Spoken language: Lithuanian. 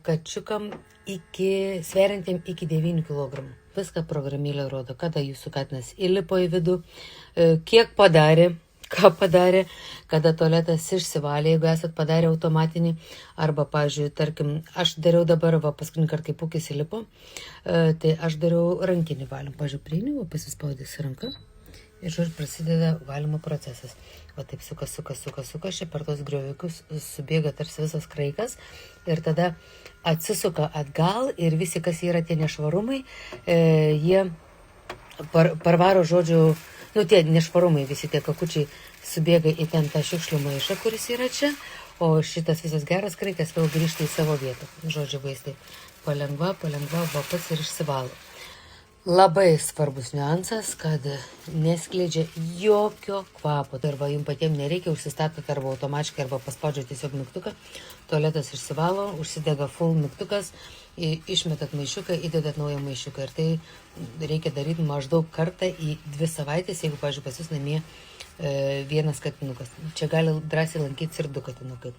kačiukam sveriantiem iki 9 kg. Viską programėlė rodo, kada jūsų katinas įlipo į vidų, kiek padarė, ką padarė, kada tualetas išsivalė, jeigu esat padarę automatinį, arba, pavyzdžiui, tarkim, aš dariau dabar, paskutinį kartą, kai pūkis įlipo, tai aš dariau rankinį valymą. Pavyzdžiui, prieiniu, pasispaudys ranką ir, žodžiu, prasideda valymo procesas. Va taip suka, čia per tos griovikus subėga tarsi visas kraikas ir tada atsisuka atgal ir visi, kas yra tie nešvarumai, jie parvaro, žodžiu, tie nešvarumai, visi tie kakučiai subėga į ten tą šiukšlių maišą, kuris yra čia, o šitas visas geras kraikas vėl grįžta į savo vietą. Žodžiu, vaistai palengva, va pats ir išsivalo. Labai svarbus niuansas, kad neskleidžia jokio kvapo. Arba jums patiems nereikia, užsistatot arba automatiškai, arba paspaudžia tiesiog mygtuką, tualetas išsivalo, užsidega full mygtukas, išmetat maišiuką, įdedat naują maišiuką. Ir tai reikia daryti maždaug kartą į 2 savaitės, jeigu, pavyzdžiui, pas jūs namie vienas katinukas. Čia gali drąsiai lankytis ir 2 katinukai.